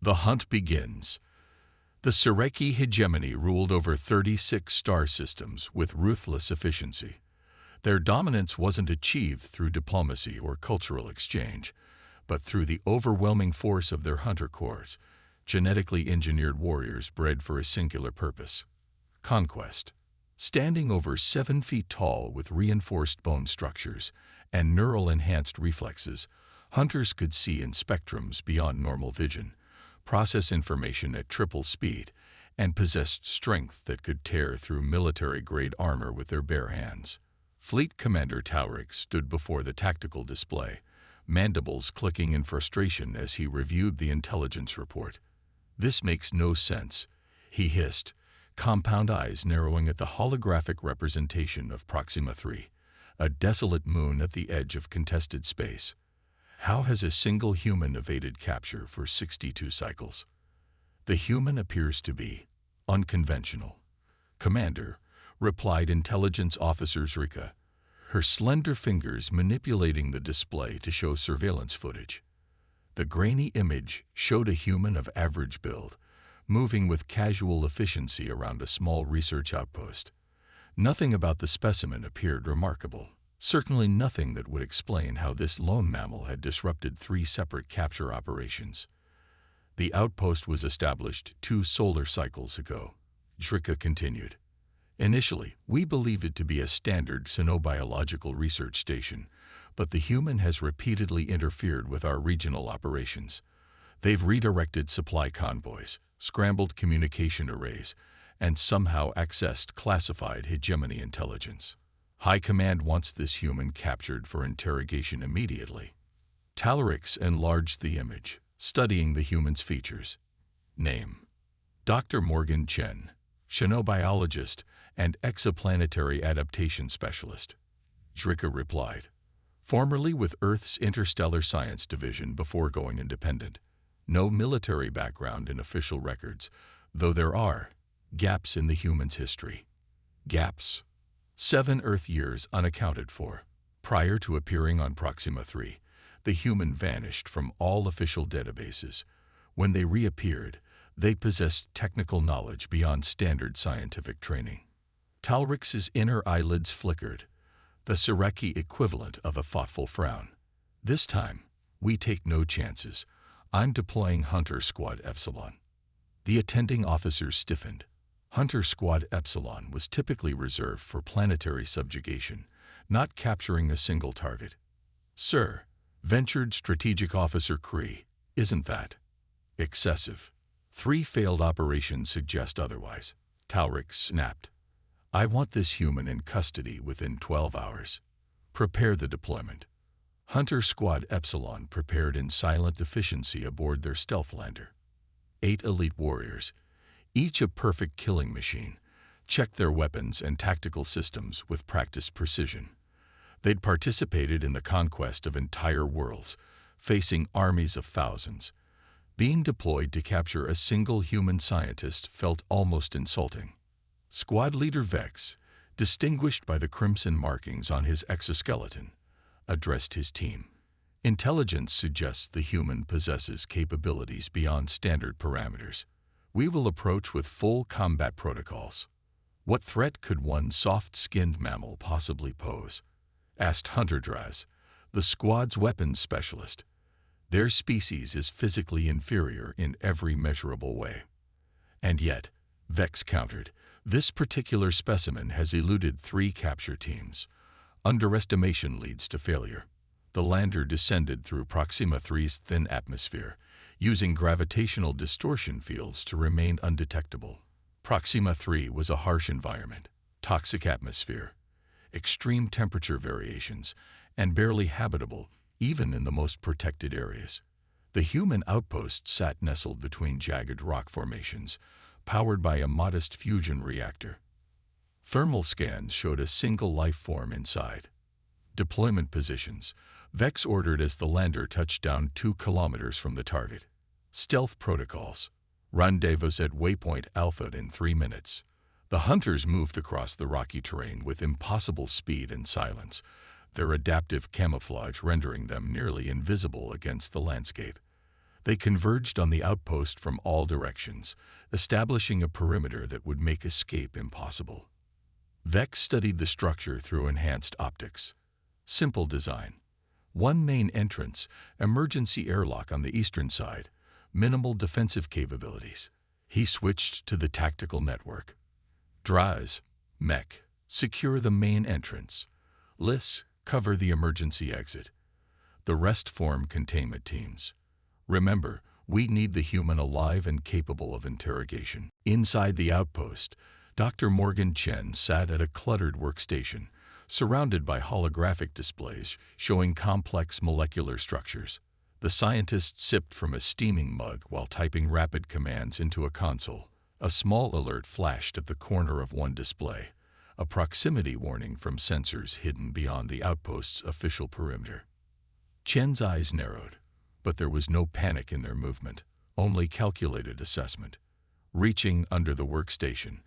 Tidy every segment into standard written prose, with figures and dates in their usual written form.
The hunt begins. The Sereki hegemony ruled over 36 star systems with ruthless efficiency. Their dominance wasn't achieved through diplomacy or cultural exchange, but through the overwhelming force of their hunter corps, genetically engineered warriors bred for a singular purpose: conquest. Standing over 7 feet tall with reinforced bone structures and neural-enhanced reflexes, hunters could see in spectrums beyond normal vision, process information at triple speed, and possessed strength that could tear through military-grade armor with their bare hands. Fleet Commander Tauric stood before the tactical display, mandibles clicking in frustration as he reviewed the intelligence report. "This makes no sense," he hissed, compound eyes narrowing at the holographic representation of Proxima 3, a desolate moon at the edge of contested space. "How has a single human evaded capture for 62 cycles? The human appears to be unconventional." "Commander," replied Intelligence Officer Zrika, her slender fingers manipulating the display to show surveillance footage. The grainy image showed a human of average build, moving with casual efficiency around a small research outpost. Nothing about the specimen appeared remarkable, certainly nothing that would explain how this lone mammal had disrupted 3 separate capture operations. "The outpost was established 2 solar cycles ago," Zrika continued. "Initially, we believed it to be a standard xenobiological research station, but the human has repeatedly interfered with our regional operations. They've redirected supply convoys, scrambled communication arrays, and somehow accessed classified hegemony intelligence. High Command wants this human captured for interrogation immediately." Talarix enlarged the image, studying the human's features. "Name: Dr. Morgan Chen, xenobiologist and exoplanetary adaptation specialist," Zrika replied. "Formerly with Earth's Interstellar Science Division before going independent. No military background in official records, though there are gaps in the human's history." Gaps? 7 Earth years unaccounted for. Prior to appearing on Proxima 3, the human vanished from all official databases. When they reappeared, they possessed technical knowledge beyond standard scientific training. Talrix's inner eyelids flickered, the Sereki equivalent of a thoughtful frown. "This time, we take no chances. I'm deploying Hunter Squad Epsilon." The attending officers stiffened. Hunter Squad Epsilon was typically reserved for planetary subjugation, not capturing a single target. "Sir," ventured Strategic Officer Cree, "isn't that excessive? 3 failed operations suggest otherwise." Talrix snapped. "I want this human in custody within 12 hours. Prepare the deployment." Hunter Squad Epsilon prepared in silent efficiency aboard their stealth lander. 8 elite warriors, each a perfect killing machine, checked their weapons and tactical systems with practiced precision. They'd participated in the conquest of entire worlds, facing armies of thousands. Being deployed to capture a single human scientist felt almost insulting. Squad Leader Vex, distinguished by the crimson markings on his exoskeleton, addressed his team. "Intelligence suggests the human possesses capabilities beyond standard parameters. We will approach with full combat protocols." "What threat could one soft-skinned mammal possibly pose?" asked Hunter Draz, the squad's weapons specialist. "Their species is physically inferior in every measurable way." "And yet," Vex countered, "this particular specimen has eluded 3 capture teams. Underestimation leads to failure." The lander descended through Proxima 3's thin atmosphere, using gravitational distortion fields to remain undetectable. Proxima 3 was a harsh environment, toxic atmosphere, extreme temperature variations, and barely habitable even in the most protected areas. The human outpost sat nestled between jagged rock formations, powered by a modest fusion reactor. Thermal scans showed a single life form inside. Deployment positions, Vex ordered as the lander touched down 2 kilometers from the target. Stealth protocols. Rendezvous at waypoint Alpha in 3 minutes. The hunters moved across the rocky terrain with impossible speed and silence, their adaptive camouflage rendering them nearly invisible against the landscape. They converged on the outpost from all directions, establishing a perimeter that would make escape impossible. Vex studied the structure through enhanced optics. Simple design. One main entrance, emergency airlock on the eastern side, minimal defensive capabilities. He switched to the tactical network. Draz, Mech, secure the main entrance. Liss, cover the emergency exit. The rest form containment teams. Remember, we need the human alive and capable of interrogation. Inside the outpost, Dr. Morgan Chen sat at a cluttered workstation, surrounded by holographic displays showing complex molecular structures. The scientist sipped from a steaming mug while typing rapid commands into a console. A small alert flashed at the corner of one display, a proximity warning from sensors hidden beyond the outpost's official perimeter. Chen's eyes narrowed, but there was no panic in their movement, only calculated assessment. Reaching under the workstation,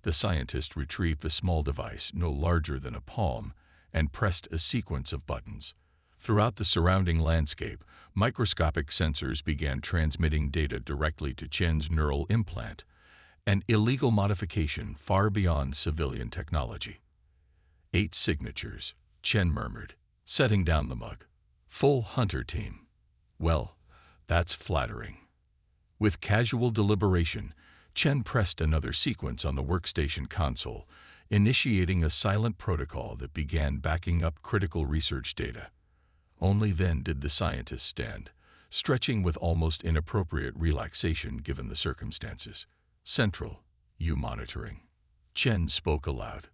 the scientist retrieved a small device no larger than a palm and pressed a sequence of buttons. Throughout the surrounding landscape, microscopic sensors began transmitting data directly to Chen's neural implant, an illegal modification far beyond civilian technology. 8 signatures, Chen murmured, setting down the mug. Full hunter team. Well, that's flattering. With casual deliberation, Chen pressed another sequence on the workstation console, initiating a silent protocol that began backing up critical research data. Only then did the scientist stand, stretching with almost inappropriate relaxation given the circumstances. Central, you monitoring. Chen spoke aloud.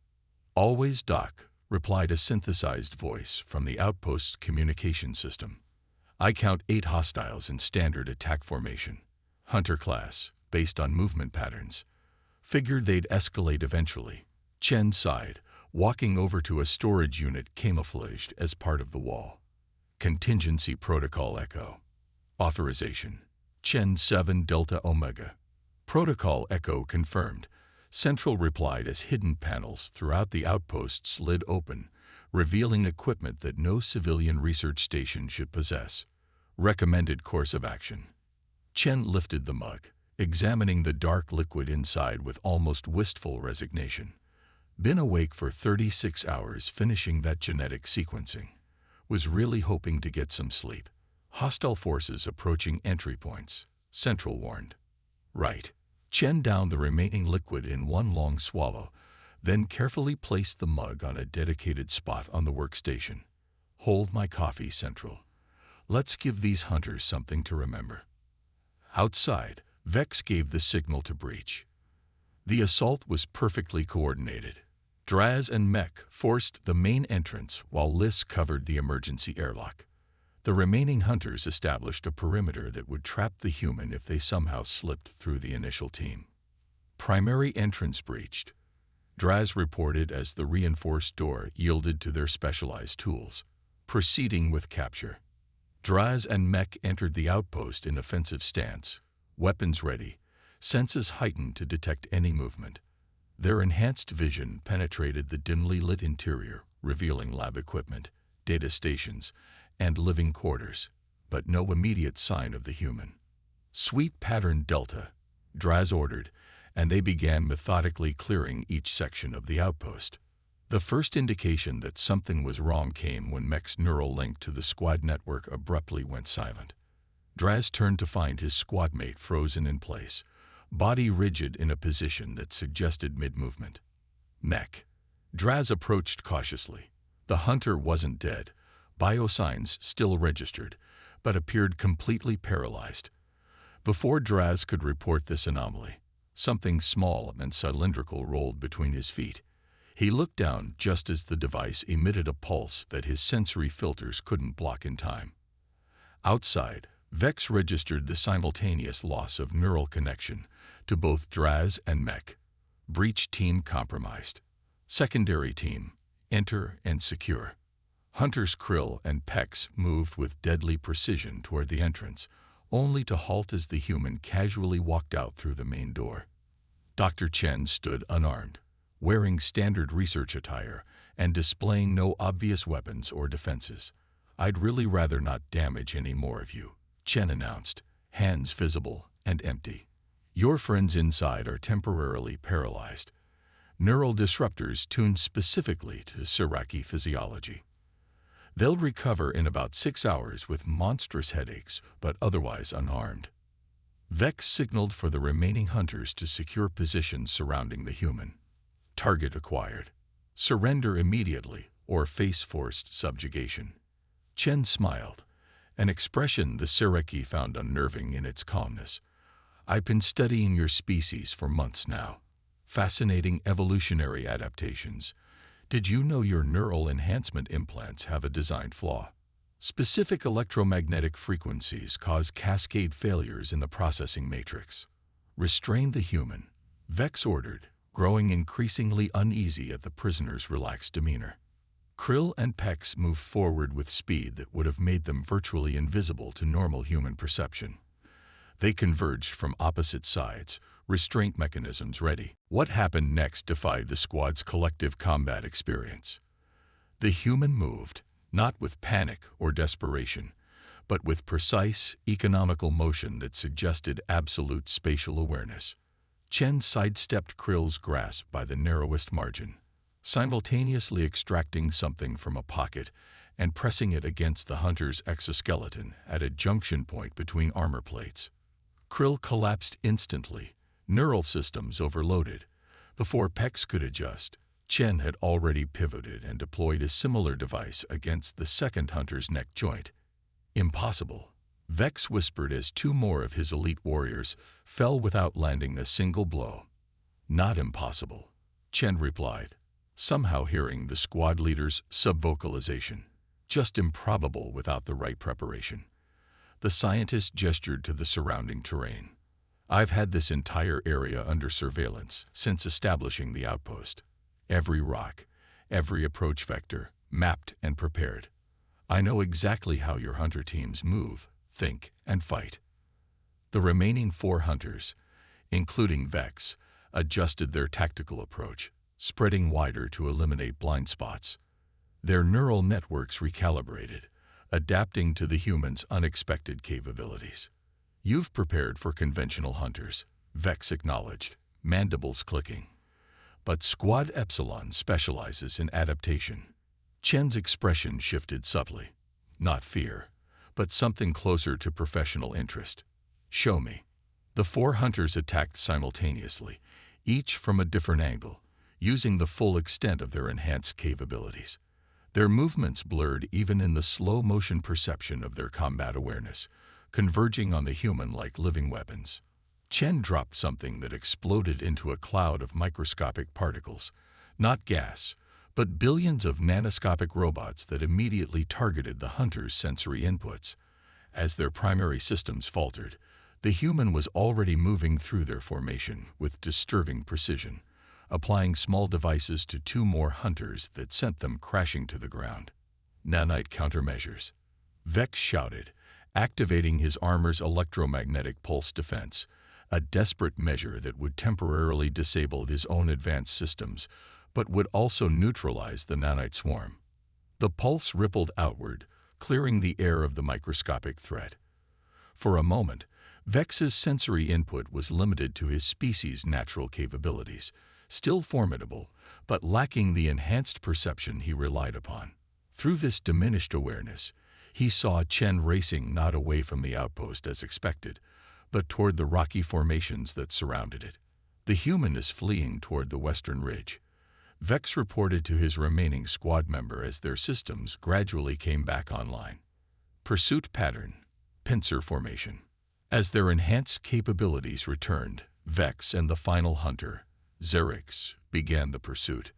Always, Doc, replied a synthesized voice from the outpost's communication system. I count 8 hostiles in standard attack formation. Hunter class, based on movement patterns. Figured they'd escalate eventually. Chen sighed, walking over to a storage unit camouflaged as part of the wall. Contingency Protocol Echo. Authorization. Chen 7 Delta Omega. Protocol Echo confirmed. Central replied as hidden panels throughout the outpost slid open, revealing equipment that no civilian research station should possess. Recommended course of action. Chen lifted the mug, examining the dark liquid inside with almost wistful resignation. Been awake for 36 hours finishing that genetic sequencing. Was really hoping to get some sleep. Hostile forces approaching entry points, Central warned. Right. Chen downed the remaining liquid in one long swallow, then carefully placed the mug on a dedicated spot on the workstation. Hold my coffee, Central. Let's give these hunters something to remember. Outside, Vex gave the signal to breach. The assault was perfectly coordinated. Draz and Mech forced the main entrance while Liss covered the emergency airlock. The remaining hunters established a perimeter that would trap the human if they somehow slipped through the initial team. Primary entrance breached. Draz reported as the reinforced door yielded to their specialized tools. Proceeding with capture. Draz and Mech entered the outpost in offensive stance, weapons ready, senses heightened to detect any movement. Their enhanced vision penetrated the dimly lit interior, revealing lab equipment, data stations, and living quarters, but no immediate sign of the human. Sweep pattern Delta, Draz ordered, and they began methodically clearing each section of the outpost. The first indication that something was wrong came when Mech's neural link to the squad network abruptly went silent. Draz turned to find his squad mate frozen in place, body rigid in a position that suggested mid-movement. Mech. Draz approached cautiously. The hunter wasn't dead. Biosigns still registered, but appeared completely paralyzed. Before Draz could report this anomaly, something small and cylindrical rolled between his feet. He looked down just as the device emitted a pulse that his sensory filters couldn't block in time. Outside, Vex registered the simultaneous loss of neural connection to both Draz and Mech. Breach team compromised. Secondary team, enter and secure. Hunters Krill and Pex moved with deadly precision toward the entrance, only to halt as the human casually walked out through the main door. Dr. Chen stood unarmed, wearing standard research attire and displaying no obvious weapons or defenses. I'd really rather not damage any more of you, Chen announced, hands visible and empty. Your friends inside are temporarily paralyzed. Neural disruptors tuned specifically to Siraki physiology. They'll recover in about 6 hours with monstrous headaches, but otherwise unharmed. Vex signaled for the remaining hunters to secure positions surrounding the human. Target acquired. Surrender immediately or face forced subjugation. Chen smiled, an expression the Siraki found unnerving in its calmness. I've been studying your species for months now. Fascinating evolutionary adaptations. Did you know your neural enhancement implants have a design flaw? Specific electromagnetic frequencies cause cascade failures in the processing matrix. Restrain the human, Vex ordered, growing increasingly uneasy at the prisoner's relaxed demeanor. Krill and Pex moved forward with speed that would have made them virtually invisible to normal human perception. They converged from opposite sides, restraint mechanisms ready. What happened next defied the squad's collective combat experience. The human moved, not with panic or desperation, but with precise, economical motion that suggested absolute spatial awareness. Chen sidestepped Krill's grasp by the narrowest margin, simultaneously extracting something from a pocket and pressing it against the hunter's exoskeleton at a junction point between armor plates. Krill collapsed instantly, neural systems overloaded. Before Pex could adjust, Chen had already pivoted and deployed a similar device against the second hunter's neck joint. Impossible, Vex whispered as two more of his elite warriors fell without landing a single blow. Not impossible, Chen replied, somehow hearing the squad leader's subvocalization. Just improbable without the right preparation. The scientist gestured to the surrounding terrain. I've had this entire area under surveillance since establishing the outpost. Every rock, every approach vector, mapped and prepared. I know exactly how your hunter teams move, think, and fight. The remaining 4 hunters, including Vex, adjusted their tactical approach, spreading wider to eliminate blind spots. Their neural networks recalibrated, adapting to the human's unexpected capabilities. You've prepared for conventional hunters, Vex acknowledged, mandibles clicking. But Squad Epsilon specializes in adaptation. Chen's expression shifted subtly. Not fear, but something closer to professional interest. Show me. The 4 hunters attacked simultaneously, each from a different angle, using the full extent of their enhanced capabilities. Their movements blurred even in the slow-motion perception of their combat awareness, converging on the human like living weapons. Chen dropped something that exploded into a cloud of microscopic particles, not gas, but billions of nanoscopic robots that immediately targeted the hunter's sensory inputs. As their primary systems faltered, the human was already moving through their formation with disturbing precision, applying small devices to 2 more hunters that sent them crashing to the ground. Nanite countermeasures. Vex shouted, activating his armor's electromagnetic pulse defense, a desperate measure that would temporarily disable his own advanced systems, but would also neutralize the nanite swarm. The pulse rippled outward, clearing the air of the microscopic threat. For a moment, Vex's sensory input was limited to his species' natural capabilities, still formidable, but lacking the enhanced perception he relied upon. Through this diminished awareness, he saw Chen racing not away from the outpost as expected, but toward the rocky formations that surrounded it. The human is fleeing toward the western ridge. Vex reported to his remaining squad member as their systems gradually came back online. Pursuit pattern, pincer formation. As their enhanced capabilities returned, Vex and the final hunter, Xerix, began the pursuit.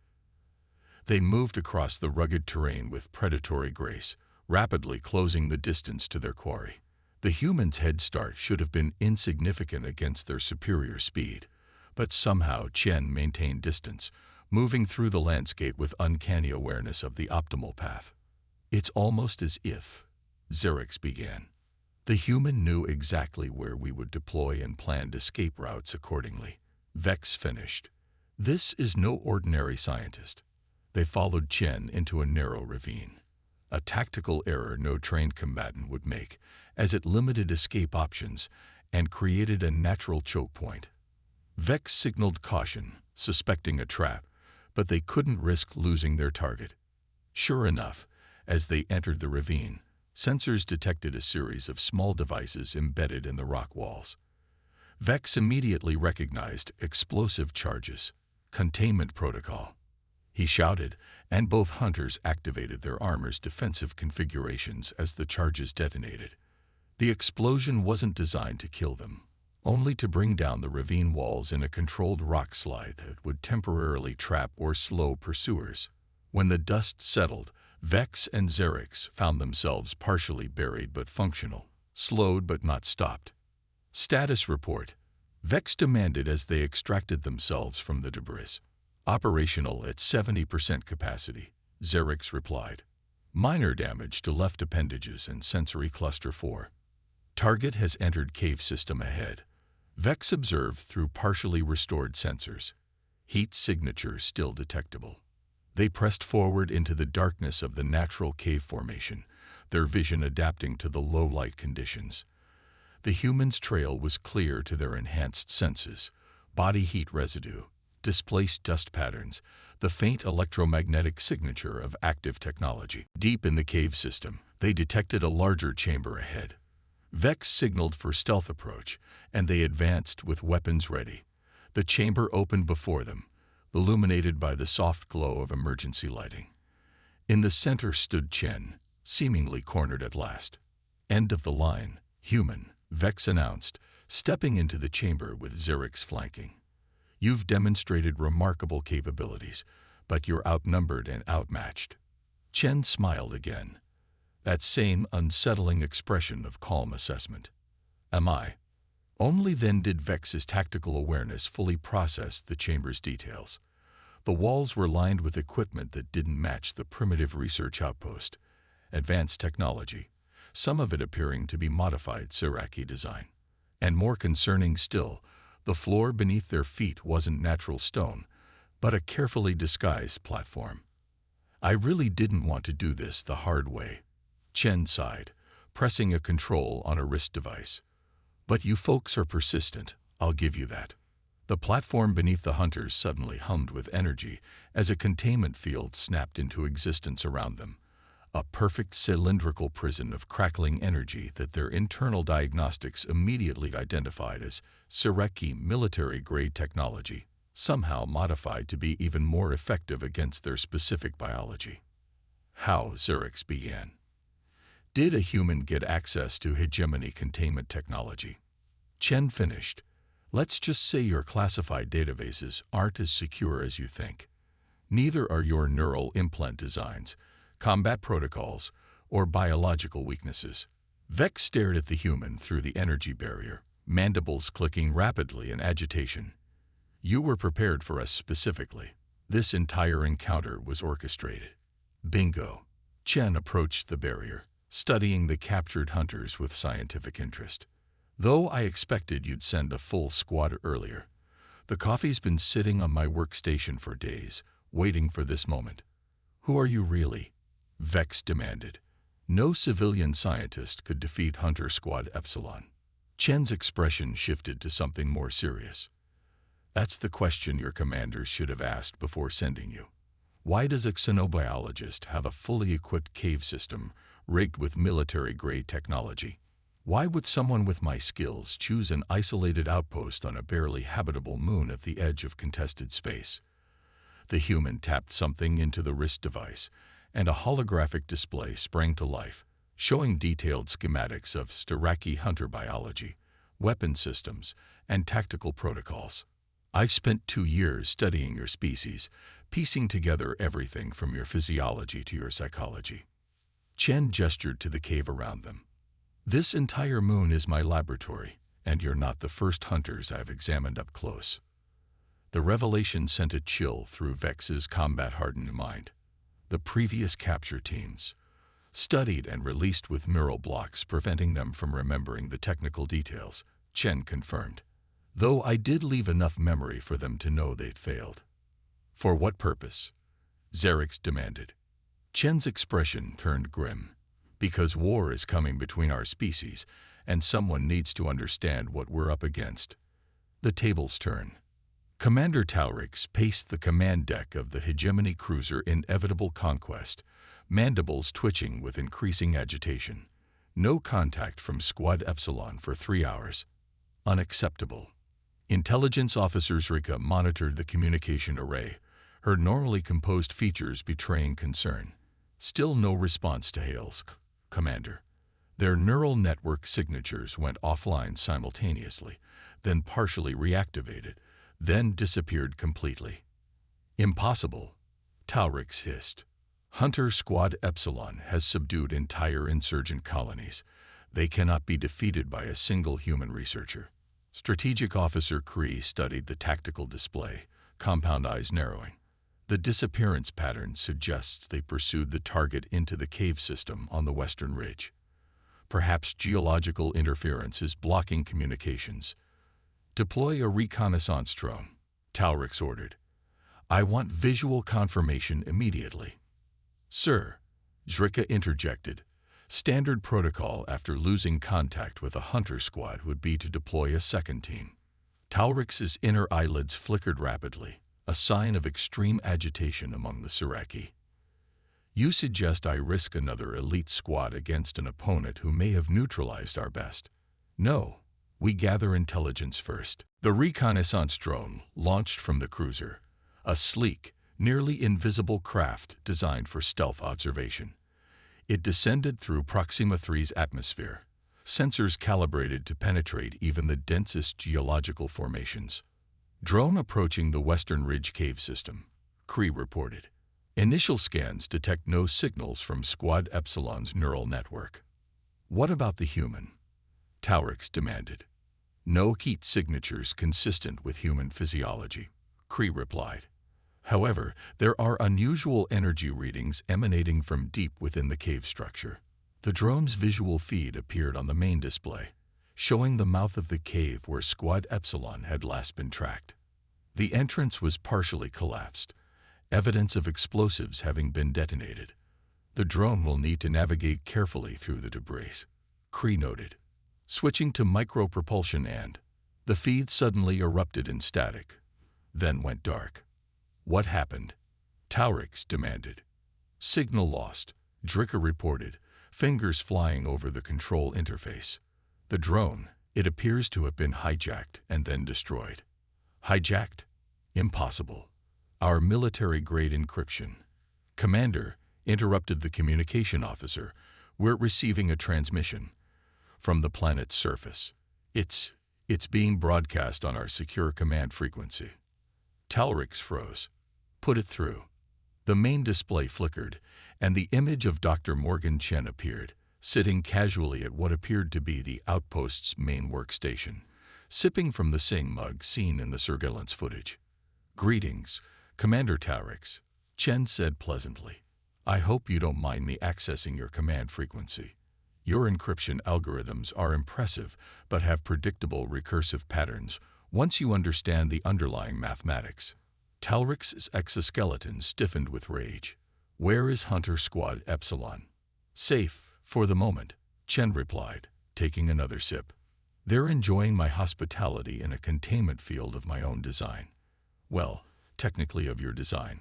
They moved across the rugged terrain with predatory grace, rapidly closing the distance to their quarry. The human's head start should have been insignificant against their superior speed, but somehow Chen maintained distance, moving through the landscape with uncanny awareness of the optimal path. It's almost as if, Xerix began. The human knew exactly where we would deploy and planned escape routes accordingly. Vex finished. This is no ordinary scientist. They followed Chen into a narrow ravine. a tactical error no trained combatant would make, as it limited escape options and created a natural choke point. Vex signaled caution, suspecting a trap, but they couldn't risk losing their target. Sure enough, as they entered the ravine, sensors detected a series of small devices embedded in the rock walls. Vex immediately recognized explosive charges. Containment protocol. He shouted, and both hunters activated their armor's defensive configurations as the charges detonated. The explosion wasn't designed to kill them, only to bring down the ravine walls in a controlled rock slide that would temporarily trap or slow pursuers. When the dust settled, Vex and Xerix found themselves partially buried but functional, slowed but not stopped. Status report. Vex demanded as they extracted themselves from the debris. Operational at 70% capacity, Xerix replied. Minor damage to left appendages and sensory cluster 4. Target has entered cave system ahead. Vex observed through partially restored sensors. Heat signature still detectable. They pressed forward into the darkness of the natural cave formation, their vision adapting to the low light conditions. The humans' trail was clear to their enhanced senses. Body heat residue, displaced dust patterns, the faint electromagnetic signature of active technology. Deep in the cave system, they detected a larger chamber ahead. Vex signaled for stealth approach, and they advanced with weapons ready. The chamber opened before them, illuminated by the soft glow of emergency lighting. In the center stood Chen, seemingly cornered at last. End of the line, human, Vex announced, stepping into the chamber with Xerix flanking. You've demonstrated remarkable capabilities, but you're outnumbered and outmatched. Chen smiled again. That same unsettling expression of calm assessment. Am I? Only then did Vex's tactical awareness fully process the chamber's details. The walls were lined with equipment that didn't match the primitive research outpost. Advanced technology, some of it appearing to be modified Siraki design. And more concerning still, the floor beneath their feet wasn't natural stone, but a carefully disguised platform. I really didn't want to do this the hard way. Chen sighed, pressing a control on a wrist device. But you folks are persistent, I'll give you that. The platform beneath the hunters suddenly hummed with energy as a containment field snapped into existence around them. A perfect cylindrical prison of crackling energy that their internal diagnostics immediately identified as Sireki military-grade technology, somehow modified to be even more effective against their specific biology. How, Xerix began. Did a human get access to hegemony containment technology? Chen finished. Let's just say your classified databases aren't as secure as you think. Neither are your neural implant designs, combat protocols, or biological weaknesses. Vex stared at the human through the energy barrier, mandibles clicking rapidly in agitation. You were prepared for us specifically. This entire encounter was orchestrated. Bingo. Chen approached the barrier, studying the captured hunters with scientific interest. Though I expected you'd send a full squad earlier. The coffee's been sitting on my workstation for days, waiting for this moment. Who are you really? Vex demanded. No civilian scientist could defeat Hunter Squad Epsilon. Chen's expression shifted to something more serious. That's the question your commanders should have asked before sending you. Why does a xenobiologist have a fully equipped cave system rigged with military-grade technology? Why would someone with my skills choose an isolated outpost on a barely habitable moon at the edge of contested space? The human tapped something into the wrist device, and a holographic display sprang to life, showing detailed schematics of Stiraki hunter biology, weapon systems, and tactical protocols. I've spent 2 years studying your species, piecing together everything from your physiology to your psychology. Chen gestured to the cave around them. This entire moon is my laboratory, and you're not the first hunters I've examined up close. The revelation sent a chill through Vex's combat-hardened mind. The previous capture teams, studied and released with mural blocks preventing them from remembering the technical details, Chen confirmed. Though I did leave enough memory for them to know they'd failed. For what purpose? Xerix demanded. Chen's expression turned grim. Because war is coming between our species, and someone needs to understand what we're up against. The tables turn. Commander Taurix paced the command deck of the hegemony cruiser Inevitable Conquest, mandibles twitching with increasing agitation. No contact from Squad Epsilon for 3 hours. Unacceptable. Intelligence Officer Zrika monitored the communication array, her normally composed features betraying concern. Still no response to hails, Commander. Their neural network signatures went offline simultaneously, then partially reactivated, then disappeared completely. Impossible, Taurix hissed. Hunter Squad Epsilon has subdued entire insurgent colonies. They cannot be defeated by a single human researcher. Strategic Officer Kree studied the tactical display, compound eyes narrowing. The disappearance pattern suggests they pursued the target into the cave system on the western ridge. Perhaps geological interference is blocking communications. Deploy a reconnaissance drone, Taurix ordered. I want visual confirmation immediately. Sir, Zrika interjected. Standard protocol after losing contact with a hunter squad would be to deploy a second team. Taurix's inner eyelids flickered rapidly, a sign of extreme agitation among the Siraki. You suggest I risk another elite squad against an opponent who may have neutralized our best. No, we gather intelligence first. The reconnaissance drone launched from the cruiser, a sleek, nearly invisible craft designed for stealth observation. It descended through Proxima 3's atmosphere, sensors calibrated to penetrate even the densest geological formations. Drone approaching the Western Ridge Cave System, Kree reported. Initial scans detect no signals from Squad Epsilon's neural network. What about the human? Taurix demanded. No heat signatures consistent with human physiology, Kree replied. However, there are unusual energy readings emanating from deep within the cave structure. The drone's visual feed appeared on the main display, showing the mouth of the cave where Squad Epsilon had last been tracked. The entrance was partially collapsed, evidence of explosives having been detonated. The drone will need to navigate carefully through the debris, Kree noted. Switching to micropropulsion and the feed suddenly erupted in static, then went dark. What happened? Taurix demanded. Signal lost, Zrika reported, fingers flying over the control interface. The drone, it appears to have been hijacked and then destroyed. Hijacked? Impossible. Our military-grade encryption. Commander, interrupted the communication officer, we're receiving a transmission from the planet's surface. It's being broadcast on our secure command frequency. Taurix froze. Put it through. The main display flickered, and the image of Dr. Morgan Chen appeared, sitting casually at what appeared to be the outpost's main workstation, sipping from the same mug seen in the surveillance footage. Greetings, Commander Taurix, Chen said pleasantly. I hope you don't mind me accessing your command frequency. Your encryption algorithms are impressive, but have predictable recursive patterns once you understand the underlying mathematics. Taurix's exoskeleton stiffened with rage. Where is Hunter Squad Epsilon? Safe, for the moment, Chen replied, taking another sip. They're enjoying my hospitality in a containment field of my own design. Well, technically of your design,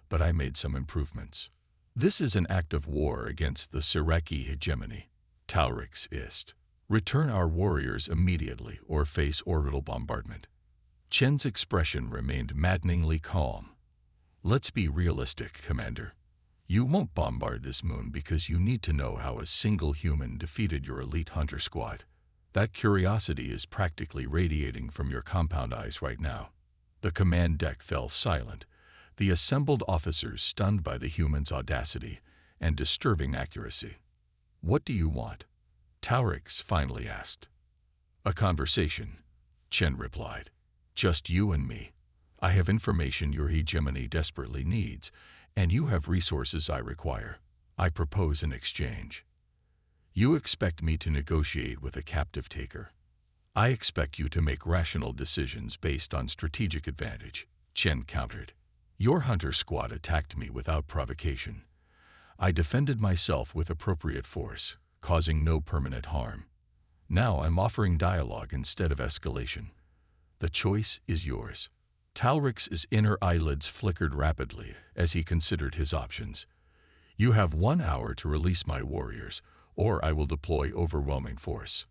but I made some improvements. This is an act of war against the Siraki hegemony, Taurix hissed. Return our warriors immediately or face orbital bombardment. Chen's expression remained maddeningly calm. Let's be realistic, Commander. You won't bombard this moon because you need to know how a single human defeated your elite hunter squad. That curiosity is practically radiating from your compound eyes right now. The command deck fell silent, the assembled officers stunned by the human's audacity and disturbing accuracy. What do you want? Taurix finally asked. A conversation, Chen replied. Just you and me. I have information your hegemony desperately needs, and you have resources I require. I propose an exchange. You expect me to negotiate with a captive taker. I expect you to make rational decisions based on strategic advantage, Chen countered. Your hunter squad attacked me without provocation. I defended myself with appropriate force, causing no permanent harm. Now I'm offering dialogue instead of escalation. The choice is yours. Talrix's inner eyelids flickered rapidly as he considered his options. You have 1 hour to release my warriors, or I will deploy overwhelming force.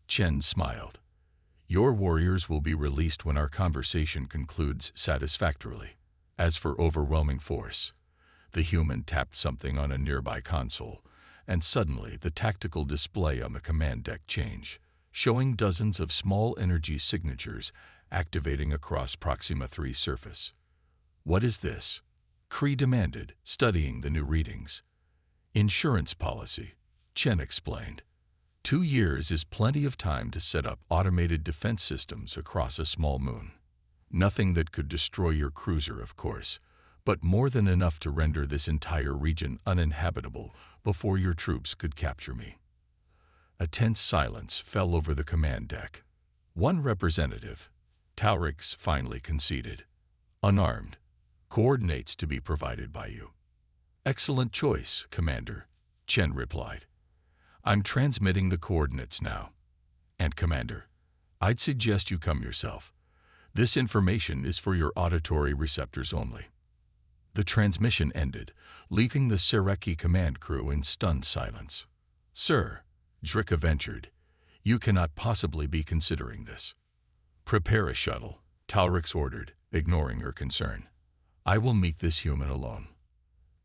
Chen smiled. Your warriors will be released when our conversation concludes satisfactorily. As for overwhelming force, the human tapped something on a nearby console, and suddenly the tactical display on the command deck changed, showing dozens of small energy signatures activating across Proxima 3's surface. What is this? Cree demanded, studying the new readings. Insurance policy, Chen explained. 2 years is plenty of time to set up automated defense systems across a small moon. Nothing that could destroy your cruiser, of course, but more than enough to render this entire region uninhabitable before your troops could capture me. A tense silence fell over the command deck. One representative, Talrix, finally conceded. Unarmed. Coordinates to be provided by you. Excellent choice, Commander, Chen replied. I'm transmitting the coordinates now. And Commander, I'd suggest you come yourself. This information is for your auditory receptors only. The transmission ended, leaving the Sereki command crew in stunned silence. Sir, Drika ventured, you cannot possibly be considering this. Prepare a shuttle, Talrix ordered, ignoring her concern. I will meet this human alone.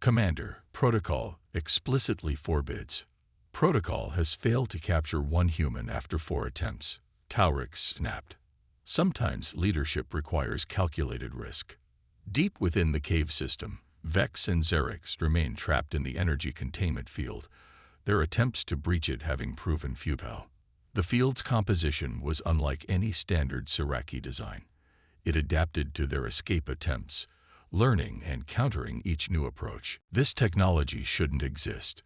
Commander, protocol explicitly forbids. Protocol has failed to capture 1 human after 4 attempts, Talrix snapped. Sometimes leadership requires calculated risk. Deep within the cave system, Vex and Xerix remain trapped in the energy containment field, their attempts to breach it having proven futile. The field's composition was unlike any standard Sereki design. It adapted to their escape attempts, learning and countering each new approach. This technology shouldn't exist,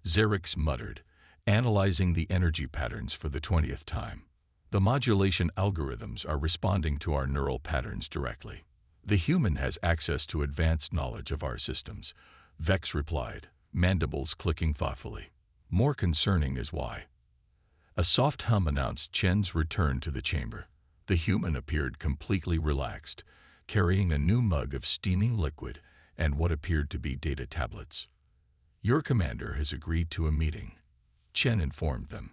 Xerix muttered, analyzing the energy patterns for the 20th time. The modulation algorithms are responding to our neural patterns directly. The human has access to advanced knowledge of our systems, Vex replied, mandibles clicking thoughtfully. More concerning is why. A soft hum announced Chen's return to the chamber. The human appeared completely relaxed, carrying a new mug of steaming liquid and what appeared to be data tablets. Your commander has agreed to a meeting, Chen informed them,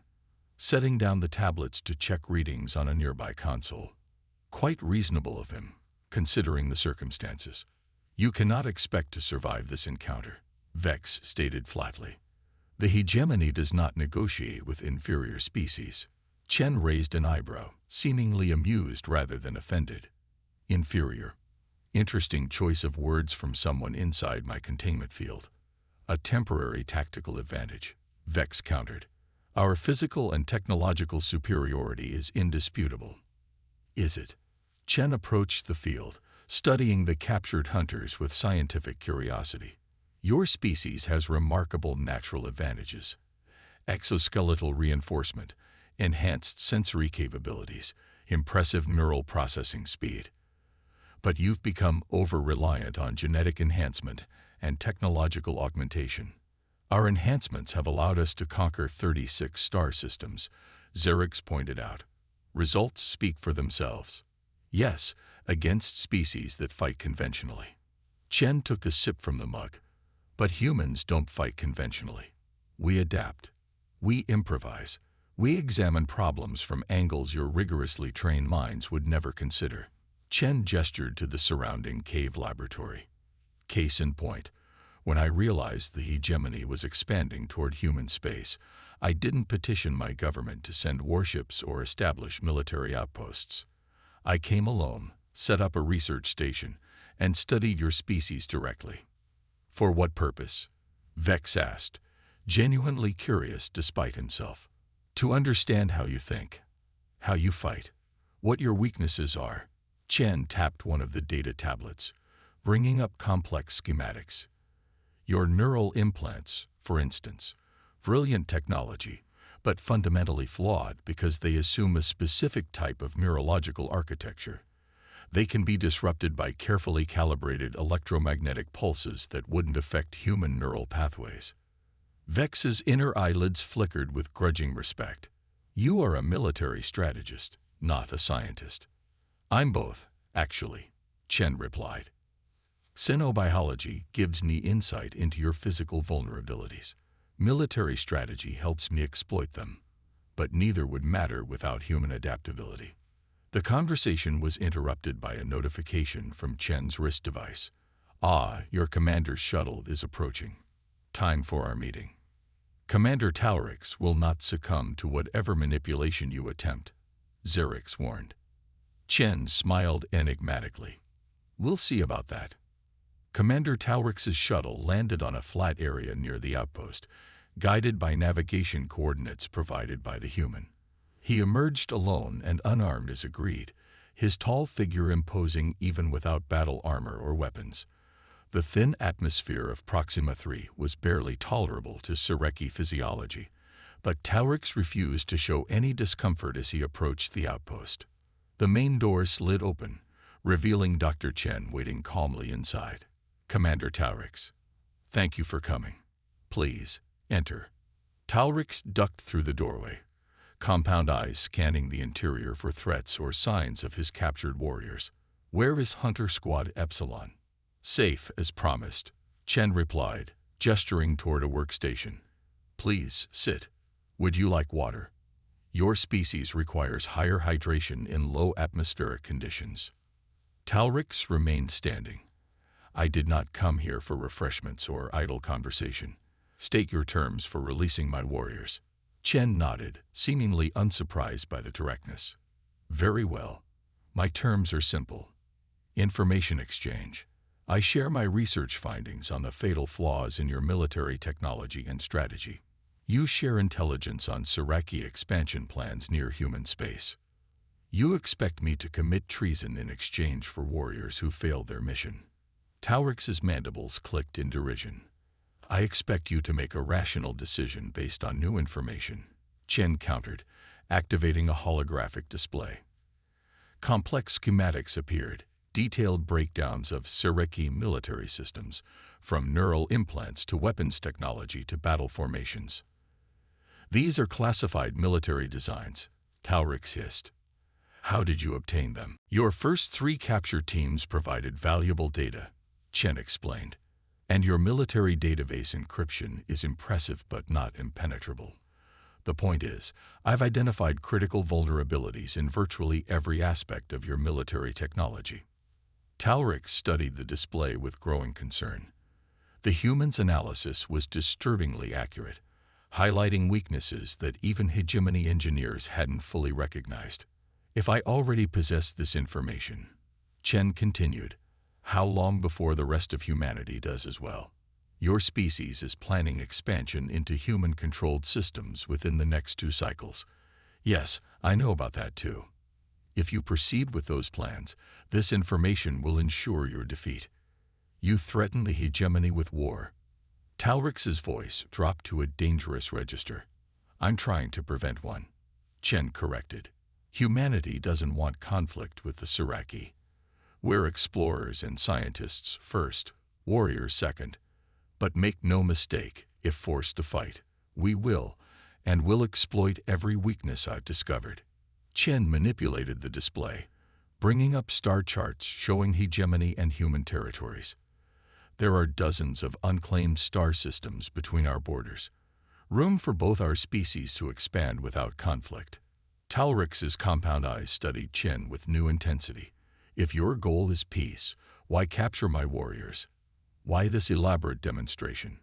setting down the tablets to check readings on a nearby console. Quite reasonable of him, considering the circumstances. You cannot expect to survive this encounter, Vex stated flatly. The hegemony does not negotiate with inferior species. Chen raised an eyebrow, seemingly amused rather than offended. Inferior. Interesting choice of words from someone inside my containment field. A temporary tactical advantage, Vex countered. Our physical and technological superiority is indisputable. Is it? Chen approached the field, studying the captured hunters with scientific curiosity. Your species has remarkable natural advantages. Exoskeletal reinforcement, enhanced sensory capabilities, impressive neural processing speed. But you've become over-reliant on genetic enhancement and technological augmentation. Our enhancements have allowed us to conquer 36 star systems, Xerix pointed out. Results speak for themselves. Yes, against species that fight conventionally. Chen took a sip from the mug. But humans don't fight conventionally. We adapt. We improvise. We examine problems from angles your rigorously trained minds would never consider. Chen gestured to the surrounding cave laboratory. Case in point, when I realized the hegemony was expanding toward human space, I didn't petition my government to send warships or establish military outposts. I came alone, set up a research station, and studied your species directly. For what purpose? Vex asked, genuinely curious despite himself. To understand how you think, how you fight, what your weaknesses are. Chen tapped one of the data tablets, bringing up complex schematics. Your neural implants, for instance, brilliant technology, but fundamentally flawed because they assume a specific type of neurological architecture. They can be disrupted by carefully calibrated electromagnetic pulses that wouldn't affect human neural pathways. Vex's inner eyelids flickered with grudging respect. You are a military strategist, not a scientist. I'm both, actually, Chen replied. Xenobiology gives me insight into your physical vulnerabilities. Military strategy helps me exploit them, but neither would matter without human adaptability. The conversation was interrupted by a notification from Chen's wrist device. Ah, your commander's shuttle is approaching. Time for our meeting. Commander Taurix will not succumb to whatever manipulation you attempt, Xerix warned. Chen smiled enigmatically. We'll see about that. Commander Taurix's shuttle landed on a flat area near the outpost, guided by navigation coordinates provided by the human. He emerged alone and unarmed as agreed, his tall figure imposing even without battle armor or weapons. The thin atmosphere of Proxima 3 was barely tolerable to Sureki physiology, but Taurix refused to show any discomfort as he approached the outpost. The main door slid open, revealing Dr. Chen waiting calmly inside. Commander Taurix, thank you for coming. Please, enter. Taurix ducked through the doorway, compound eyes scanning the interior for threats or signs of his captured warriors. Where is Hunter Squad Epsilon? Safe as promised, Chen replied, gesturing toward a workstation. Please, sit. Would you like water? Your species requires higher hydration in low atmospheric conditions. Taurix remained standing. I did not come here for refreshments or idle conversation. State your terms for releasing my warriors. Chen nodded, seemingly unsurprised by the directness. Very well. My terms are simple. Information exchange. I share my research findings on the fatal flaws in your military technology and strategy. You share intelligence on Sureki expansion plans near human space. You expect me to commit treason in exchange for warriors who failed their mission. Taurix's mandibles clicked in derision. I expect you to make a rational decision based on new information, Chen countered, activating a holographic display. Complex schematics appeared, detailed breakdowns of Sureki military systems, from neural implants to weapons technology to battle formations. These are classified military designs, Taurix hissed. How did you obtain them? Your first 3 capture teams provided valuable data, Chen explained. And your military database encryption is impressive but not impenetrable. The point is, I've identified critical vulnerabilities in virtually every aspect of your military technology. Taurix studied the display with growing concern. The human's analysis was disturbingly accurate, highlighting weaknesses that even hegemony engineers hadn't fully recognized. If I already possessed this information, Chen continued, how long before the rest of humanity does as well? Your species is planning expansion into human-controlled systems within the next 2 cycles. Yes, I know about that too. If you proceed with those plans, this information will ensure your defeat. You threaten the hegemony with war. Taurix's voice dropped to a dangerous register. I'm trying to prevent one, Chen corrected. Humanity doesn't want conflict with the Sureki. We're explorers and scientists first, warriors second. But make no mistake, if forced to fight, we will, and will exploit every weakness I've discovered. Chen manipulated the display, bringing up star charts showing hegemony and human territories. There are dozens of unclaimed star systems between our borders, room for both our species to expand without conflict. Taurix's compound eyes studied Chen with new intensity. If your goal is peace, why capture my warriors? Why this elaborate demonstration?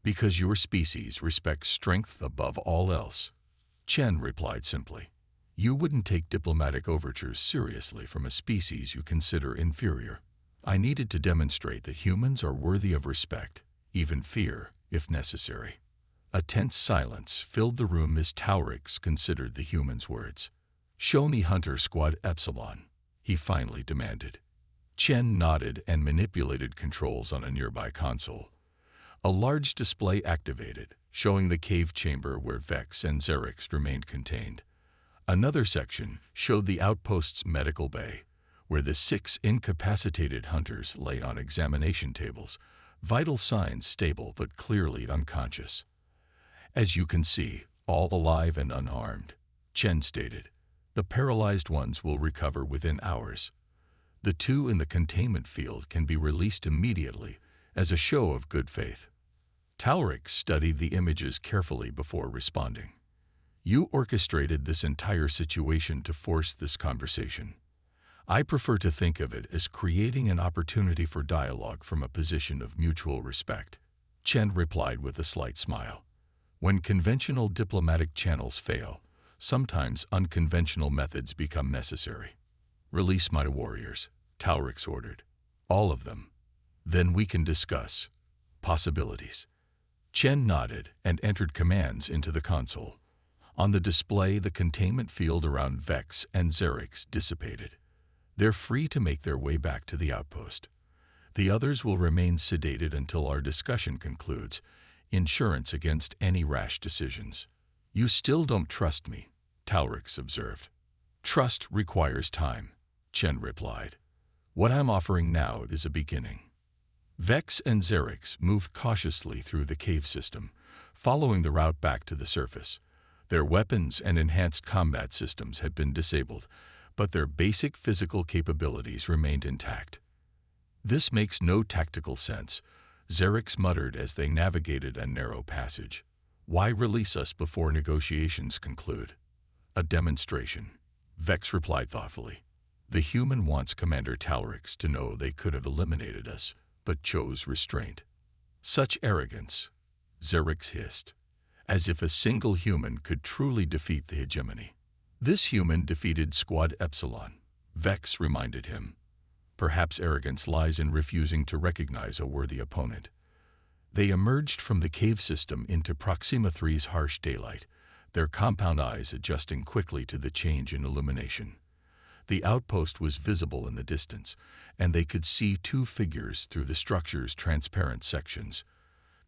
Because your species respects strength above all else, Chen replied simply. You wouldn't take diplomatic overtures seriously from a species you consider inferior. I needed to demonstrate that humans are worthy of respect, even fear, if necessary. A tense silence filled the room as Taurix considered the human's words. Show me Hunter Squad Epsilon, he finally demanded. Chen nodded and manipulated controls on a nearby console. A large display activated, showing the cave chamber where Vex and Xerix remained contained. Another section showed the outpost's medical bay, where the 6 incapacitated hunters lay on examination tables, vital signs stable but clearly unconscious. "As you can see, all alive and unharmed," Chen stated. "The paralyzed ones will recover within hours. The 2 in the containment field can be released immediately as a show of good faith." Talrix studied the images carefully before responding. "You orchestrated this entire situation to force this conversation. I prefer to think of it as creating an opportunity for dialogue from a position of mutual respect," Chen replied with a slight smile. "When conventional diplomatic channels fail, sometimes unconventional methods become necessary." "Release my warriors," Talrix ordered. "All of them. Then we can discuss possibilities." Chen nodded and entered commands into the console. On the display, the containment field around Vex and Xerix dissipated. "They're free to make their way back to the outpost. The others will remain sedated until our discussion concludes, insurance against any rash decisions." "You still don't trust me," Talrix observed. "Trust requires time," Chen replied. "What I'm offering now is a beginning." Vex and Xerix moved cautiously through the cave system, following the route back to the surface. Their weapons and enhanced combat systems had been disabled, but their basic physical capabilities remained intact. "This makes no tactical sense," Xerix muttered as they navigated a narrow passage. "Why release us before negotiations conclude?" "A demonstration," Vex replied thoughtfully. "The human wants Commander Talrix to know they could have eliminated us, but chose restraint." "Such arrogance," Xerix hissed, "as if a single human could truly defeat the hegemony." "This human defeated Squad Epsilon," Vex reminded him. "Perhaps arrogance lies in refusing to recognize a worthy opponent." They emerged from the cave system into Proxima 3's harsh daylight, their compound eyes adjusting quickly to the change in illumination. The outpost was visible in the distance, and they could see 2 figures through the structure's transparent sections.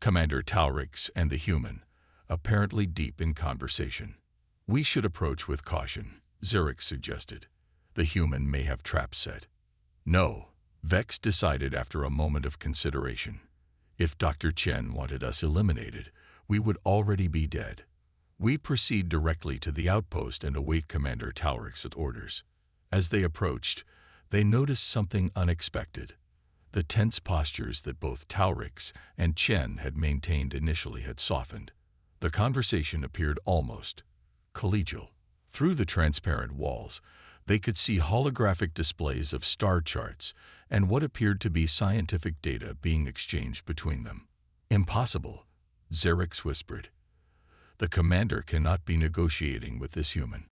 Commander Talrix and the human, apparently deep in conversation. "We should approach with caution," Xerix suggested. "The human may have traps set." "No," Vex decided after a moment of consideration. "If Dr. Chen wanted us eliminated, we would already be dead. We proceed directly to the outpost and await Commander Talrix's orders." As they approached, they noticed something unexpected. The tense postures that both Talrix and Chen had maintained initially had softened. The conversation appeared almost collegial. Through the transparent walls, they could see holographic displays of star charts and what appeared to be scientific data being exchanged between them. "Impossible," Xerix whispered. "The commander cannot be negotiating with this human."